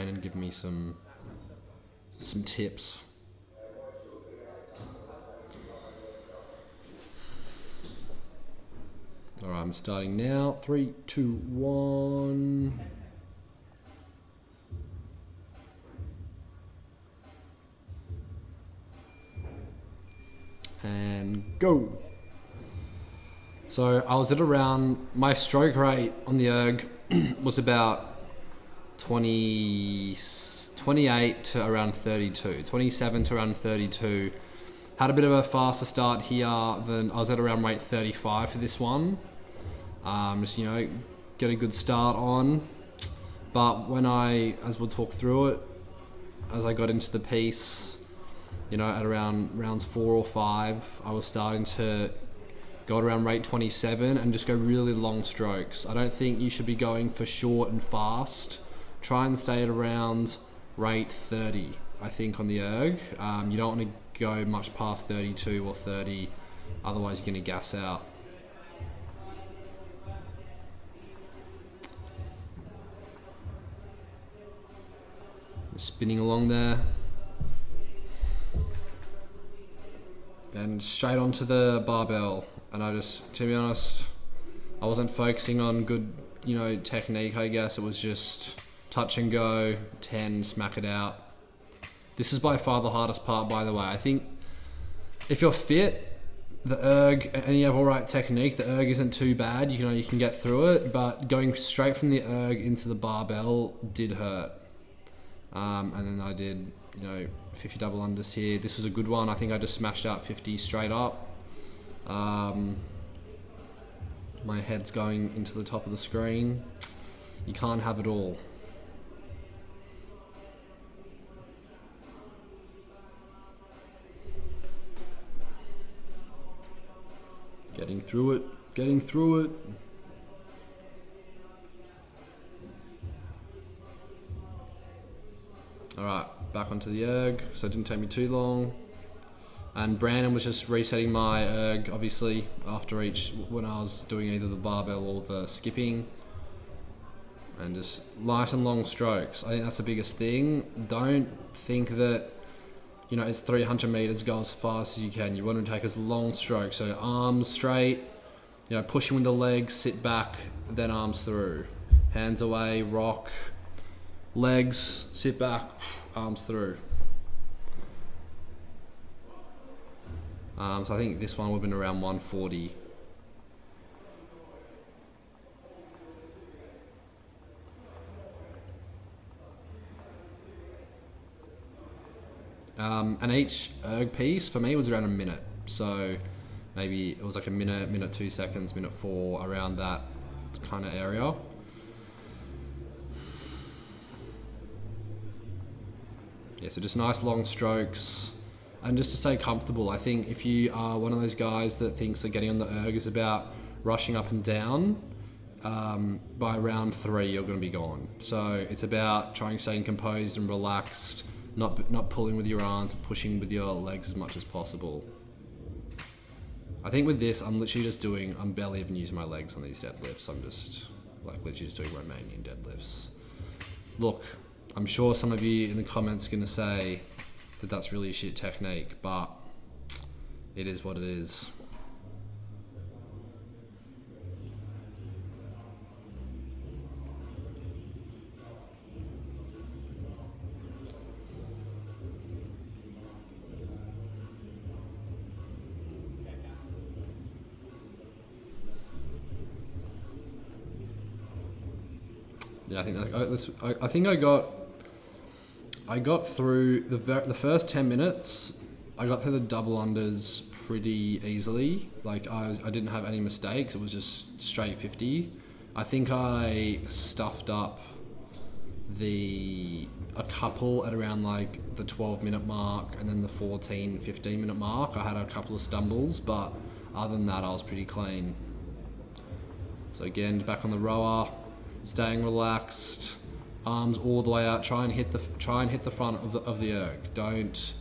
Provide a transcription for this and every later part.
Brandon giving me some tips. All right, I'm starting now. 3, 2, 1. And go. So I was at around, my stroke rate on the erg was about 28 to around 32, 27 to around 32. Had a bit of a faster start here than, I was at around rate 35 for this one. Just, get a good start on. But as we'll talk through it, as I got into the piece, at around rounds 4 or 5, I was starting to go at around rate 27 and just go really long strokes. I don't think you should be going for short and fast. Try and stay at around rate 30, I think, on the erg. You don't want to go much past 32 or 30, otherwise you're going to gas out. Spinning along there. And straight onto the barbell. And to be honest, I wasn't focusing on good, technique, I guess. It was just touch and go, 10, smack it out. This is by far the hardest part, by the way. I think if you're fit, the erg, and you have all right technique, the erg isn't too bad. You can get through it, but going straight from the erg into the barbell did hurt. And then I did, 50 double unders here. This was a good one. I think I just smashed out 50 straight up. My head's going into the top of the screen. You can't have it all. Getting through it. Alright, back onto the erg, so it didn't take me too long. And Brandon was just resetting my erg, obviously, after each, when I was doing either the barbell or the skipping. And just light and long strokes. I think that's the biggest thing. Don't think that, it's 300 meters, go as fast as you can. You want to take as long strokes. So arms straight, pushing with the legs, sit back, then arms through. Hands away, rock. Legs, sit back, arms through. So I think this one would have been around 140. And each erg piece for me was around a minute. So maybe it was like a minute 2 seconds, minute 4, around that kind of area. Yeah, so just nice long strokes, and just to stay comfortable. I think if you are one of those guys that thinks that getting on the erg is about rushing up and down, by round 3 you're going to be gone. So it's about trying to stay composed and relaxed, not pulling with your arms, pushing with your legs as much as possible. I think with this, I'm barely even using my legs on these deadlifts. I'm just literally just doing Romanian deadlifts. Look, I'm sure some of you in the comments are going to say that that's really a shit technique, but it is what it is. Yeah, I think I got through the first 10 minutes. I got through the double unders pretty easily. Like I didn't have any mistakes. It was just straight 50. I think I stuffed up a couple at around like the 12-minute mark, and then the 15-minute mark. I had a couple of stumbles, but other than that, I was pretty clean. So again, back on the rower, staying relaxed. Arms all the way out. Try and hit the front of the erg. Don't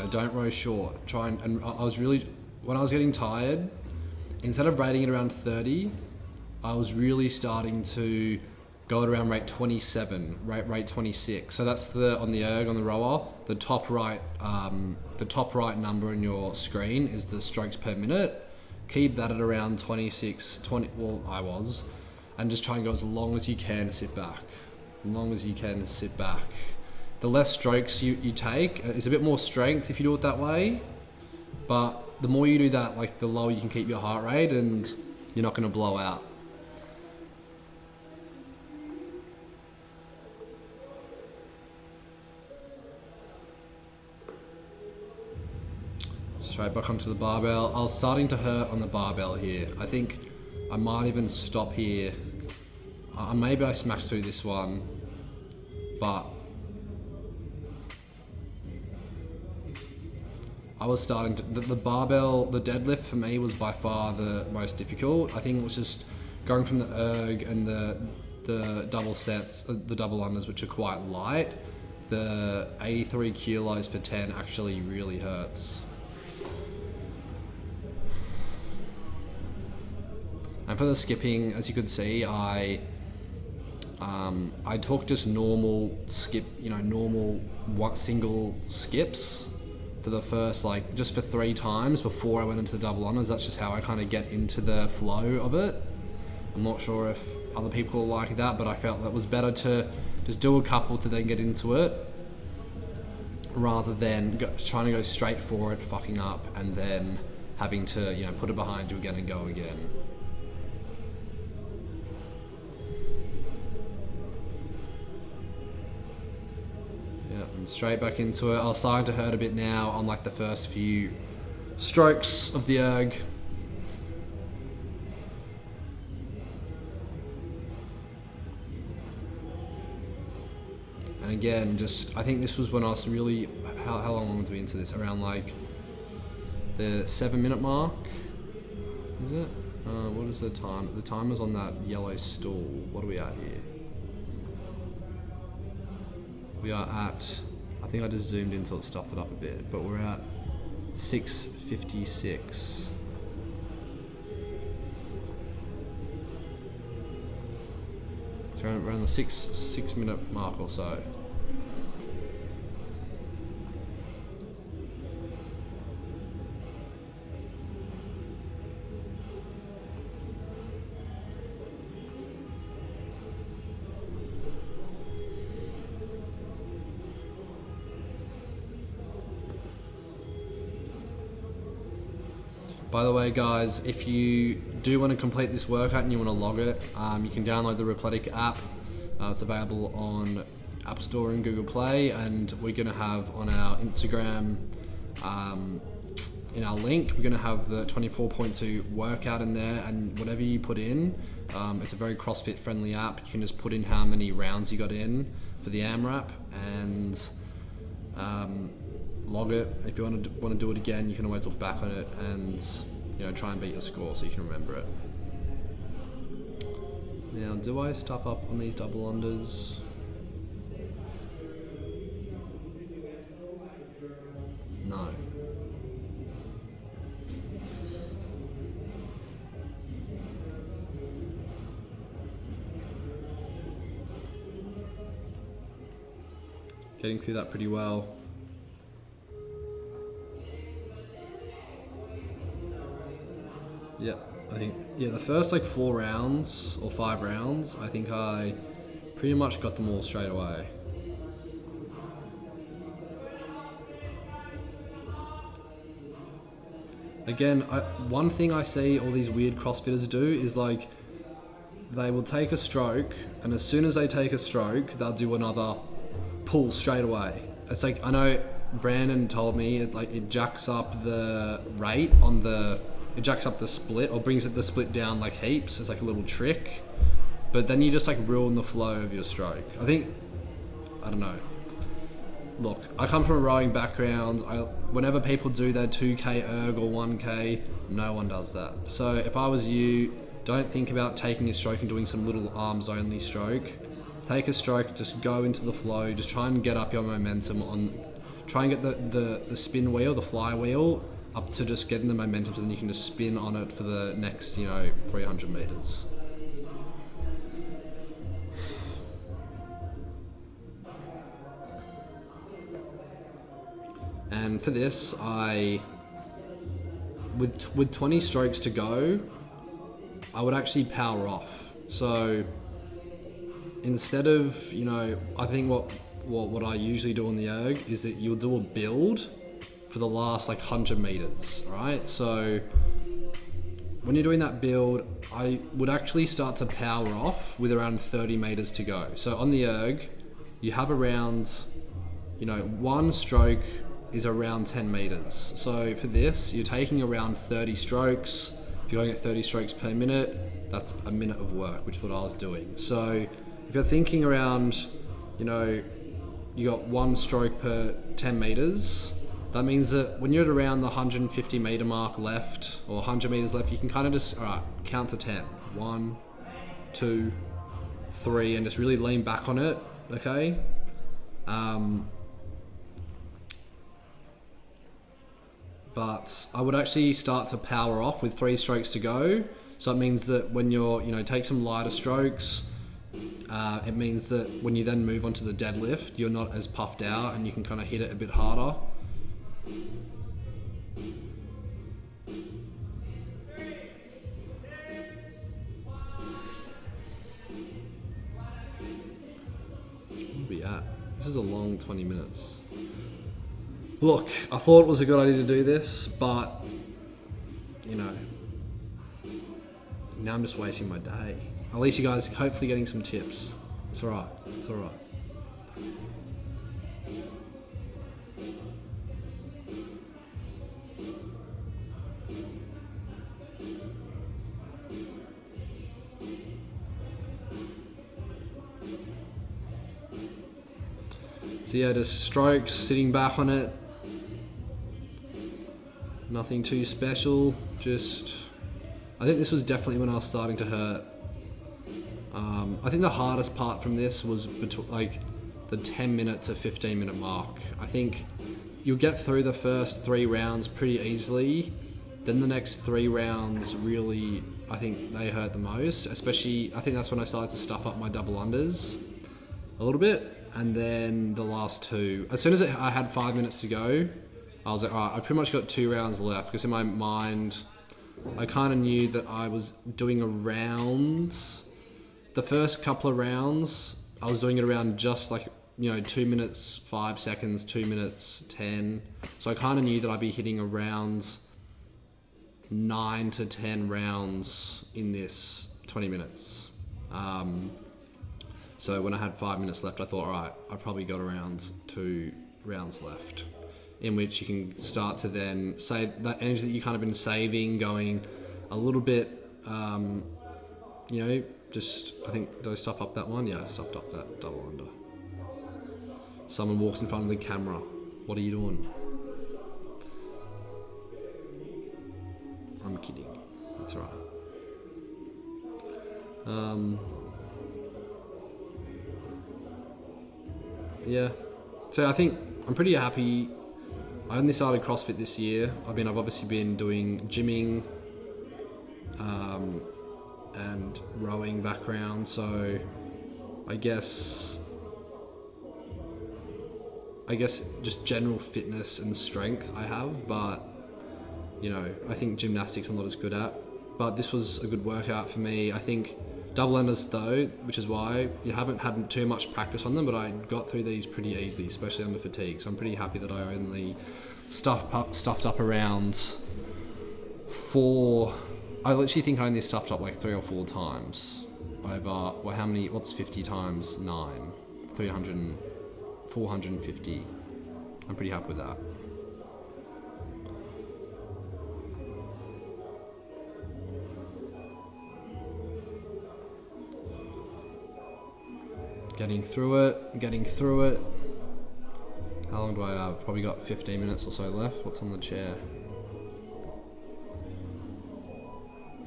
don't row short. And I was really, when I was getting tired, instead of rating it around 30, I was really starting to go at around rate 27, rate 26. So that's on the erg on the rower. The top right number on your screen is the strokes per minute. Keep that at around 26, 20. Well, I was, and just try and go as long as you can to sit back. As long as you can to sit back. The less strokes you take, it's a bit more strength if you do it that way. But the more you do that, like the lower you can keep your heart rate, and you're not going to blow out. Straight back onto the barbell. I was starting to hurt on the barbell here. I think I might even stop here. Maybe I smacked through this one, but I was starting to, the barbell, the deadlift for me was by far the most difficult. I think it was just going from the erg and the double sets, the double unders, which are quite light. The 83 kilos for 10 actually really hurts. And for the skipping, as you could see, I took just normal skip, normal single skips for the first, just for 3 times before I went into the double unders. That's just how I kind of get into the flow of it. I'm not sure if other people are like that, but I felt that it was better to just do a couple to then get into it, rather than trying to go straight for it, fucking up, and then having to, put it behind you again and go again. And straight back into it. I was starting to hurt a bit now on the first few strokes of the erg. And again, I think this was when I was really, how long were we into this? Around the 7-minute mark, is it? What is the time? The timer's on that yellow stool. What are we at here? We are at, I think I just zoomed in until it stuffed it up a bit, but we're at 6:56. So around the 6-minute mark or so. By the way, guys, if you do want to complete this workout and you want to log it, you can download the Repletic app. It's available on App Store and Google Play, and we're going to have on our Instagram, in our link, we're going to have the 24.2 workout in there, and whatever you put in, it's a very CrossFit friendly app. You can just put in how many rounds you got in for the AMRAP, and log it. If you want to do it again, you can always look back on it and try and beat your score so you can remember it. Now, do I stuff up on these double unders? No. Getting through that pretty well. Yeah, I think, the first 4 rounds or 5 rounds, I think I pretty much got them all straight away. Again, one thing I see all these weird CrossFitters do is they will take a stroke, and as soon as they take a stroke, they'll do another pull straight away. It's I know Brandon told me it jacks up the rate on it jacks up the split, or brings the split down heaps. It's a little trick, but then you just ruin the flow of your stroke. I don't know. Look, I come from a rowing background. Whenever people do their 2K erg or 1K, no one does that. So if I was you, don't think about taking a stroke and doing some little arms only stroke. Take a stroke, just go into the flow, just try and get up your momentum try and get the spin wheel, the flywheel, up to just getting the momentum, so then you can just spin on it for the next 300 meters. And for this, with 20 strokes to go, I would actually power off. So instead of, I think what I usually do on the erg is that you'll do a build for the last 100 meters, right? So when you're doing that build, I would actually start to power off with around 30 meters to go. So on the erg, you have around, one stroke is around 10 meters. So for this, you're taking around 30 strokes. If you're going at 30 strokes per minute, that's a minute of work, which is what I was doing. So if you're thinking around, you got one stroke per 10 meters, that means that when you're at around the 150 meter mark left, or 100 meters left, you can kind of just, count to 10. 1, 2, 3, and just really lean back on it, okay? But I would actually start to power off with 3 strokes to go. So it means that when you're, take some lighter strokes, it means that when you then move on to the deadlift, you're not as puffed out and you can kind of hit it a bit harder. This is a long 20 minutes. Look, I thought it was a good idea to do this, but, now I'm just wasting my day. At least you guys are hopefully getting some tips. It's alright. It's alright. So yeah, just strokes, sitting back on it. Nothing too special, I think this was definitely when I was starting to hurt. I think the hardest part from this was the 10 minute to 15 minute mark. I think you'll get through the first 3 rounds pretty easily. Then the next 3 rounds really, I think they hurt the most. Especially, I think that's when I started to stuff up my double unders a little bit. And then the last 2, as soon as I had 5 minutes to go, I was like, all right, I pretty much got 2 rounds left, because in my mind, I kind of knew that I was doing around, the first couple of rounds, I was doing it around just 2 minutes, 5 seconds, 2 minutes, 10. So I kind of knew that I'd be hitting around 9 to 10 rounds in this 20 minutes. So when I had 5 minutes left, I thought, all right, I probably got around 2 rounds left, in which you can start to then save that energy that you kind of been saving, going a little bit, I think, did I stuff up that one? Yeah, I stuffed up that double under. Someone walks in front of the camera. What are you doing? I'm kidding. That's all right. Yeah, so I think I'm pretty happy. I only started CrossFit this year. I've obviously been doing gymming and rowing background, so I guess just general fitness and strength I have, but I think gymnastics I'm not as good at. But this was a good workout for me. I think double unders though, which is why you haven't had too much practice on them, but I got through these pretty easy, especially under fatigue. So I'm pretty happy that I only stuffed up around 4. I literally think I only stuffed up 3 or 4 times over, how many, what's 50 times 9? 300, 450. I'm pretty happy with that. Getting through it. How long do I have? Probably got 15 minutes or so left. What's on the chair?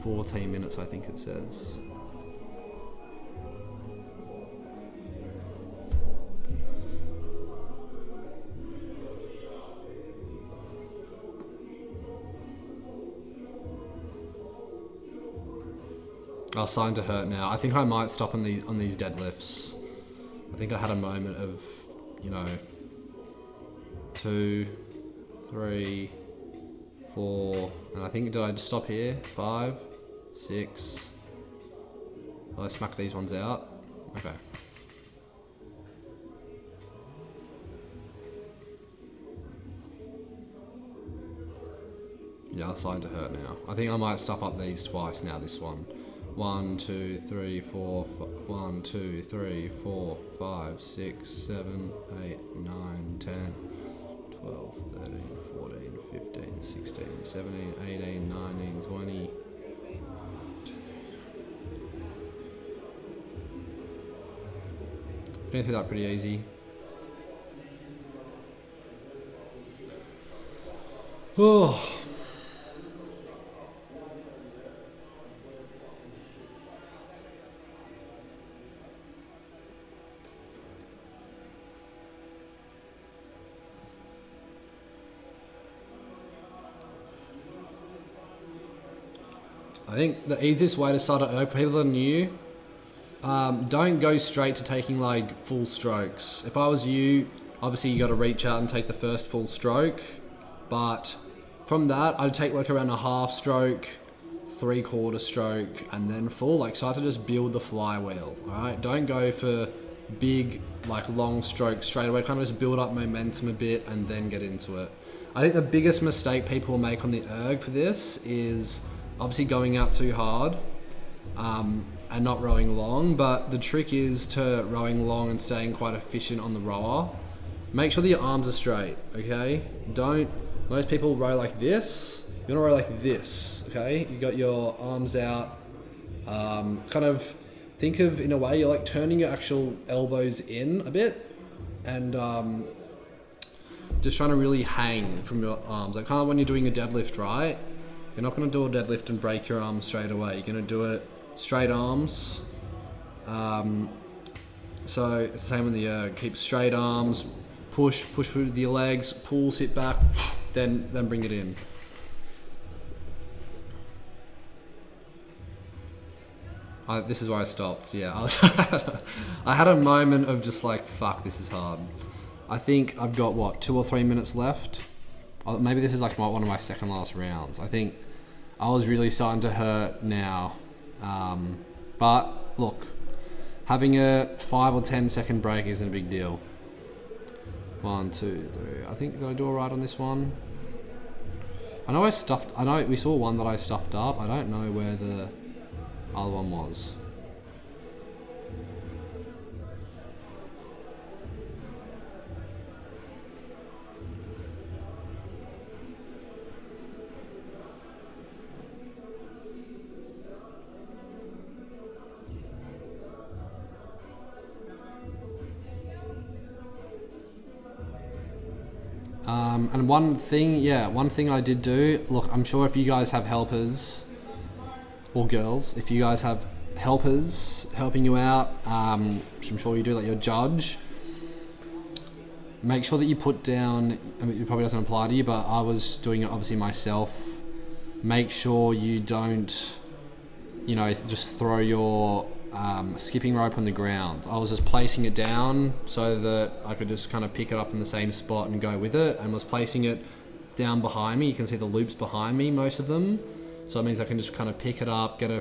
14 minutes, I think it says. I'm starting to hurt now. I think I might stop on these deadlifts. I think I had a moment of, 2, 3, 4, and I think, did I just stop here? 5, 6. Will I smack these ones out? Okay. Yeah, it's starting to hurt now. I think I might stuff up these twice now, this one. 1, 2, 3, 4, 1, 2, 3, 4, 5, 6, 7, 8, 9, 10, 12, 13, 14, 15, 16, 17, 18, 19, 20. Getting through that pretty easy. Oh. I think the easiest way to start an erg for people that are new, don't go straight to taking like full strokes. If I was you, obviously you got to reach out and take the first full stroke, but from that I'd take like around a half stroke, 3/4 stroke, and then full. Like, start to just build the flywheel. All right, don't go for big like long strokes straight away. Kind of just build up momentum a bit and then get into it. I think the biggest mistake people make on the erg for this is obviously going out too hard and not rowing long, but the trick is to rowing long and staying quite efficient on the rower. Make sure that your arms are straight, okay? Most people row like this. You want to row like this, okay? You got your arms out, kind of think of, in a way, you're like turning your actual elbows in a bit and just trying to really hang from your arms. Like kind of when you're doing a deadlift, right? You're not going to do a deadlift and break your arms straight away. You're going to do it straight arms. So it's the same with the erg. Keep straight arms, push with your legs, pull, sit back, then bring it in. This is where I stopped. Yeah, I had a moment of just like, fuck, this is hard. I think I've got what, 2 or 3 minutes left. Maybe this is like one of my second last rounds. I think I was really starting to hurt now. But look, having a 5 or 10 second break isn't a big deal. 1, 2, 3. I think, did I do alright on this one? I know we saw one that I stuffed up. I don't know where the other one was. And one thing I did do, look, I'm sure if you guys have helpers, or girls, if you guys have helpers helping you out, which I'm sure you do, like your judge, make sure that you put down, I mean, it probably doesn't apply to you, but I was doing it obviously myself. Make sure you don't, just throw your skipping rope on the ground. I was just placing it down so that I could just kind of pick it up in the same spot and go with it, and was placing it down behind me. You can see the loops behind me, most of them. So it means I can just kind of pick it up, get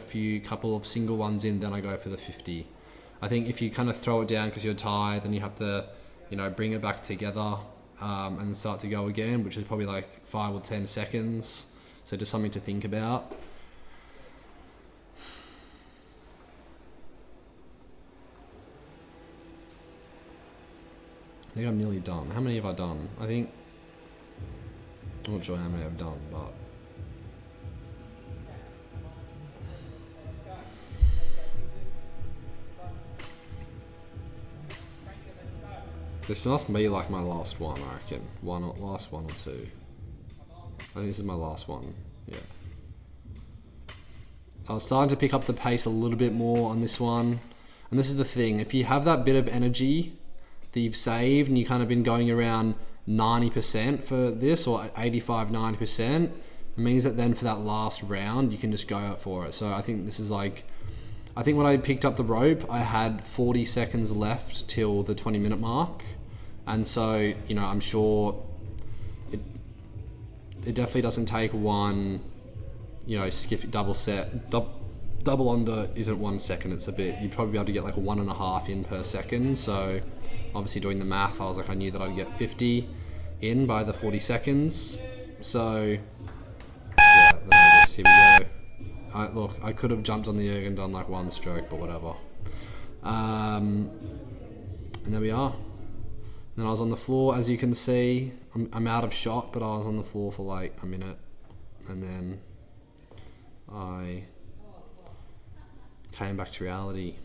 couple of single ones in, then I go for the 50. I think if you kind of throw it down because you're tired, then you have to, bring it back together and start to go again, which is probably like 5 or 10 seconds. So just something to think about. I think I'm nearly done. How many have I done? I'm not sure how many I've done, but this must be like my last one, I reckon. Last one or two. I think this is my last one. Yeah. I was starting to pick up the pace a little bit more on this one. And this is the thing. If you have that bit of energy that you've saved and you kind of been going around 90% for this, or 85, 90%, it means that then for that last round, you can just go out for it. So I think this is like, I think when I picked up the rope, I had 40 seconds left till the 20-minute mark. And so, I'm sure it definitely doesn't take one, you know, skip double set. Double under isn't 1 second. It's a bit. You'd probably be able to get like a 1.5 in per second. So obviously doing the math, I was like, I knew that I'd get 50 in by the 40 seconds. So yeah, then here we go. I could have jumped on the erg and done like one stroke, but whatever. And there we are. Then I was on the floor, as you can see. I'm out of shot, but I was on the floor for like a minute, and then I came back to reality.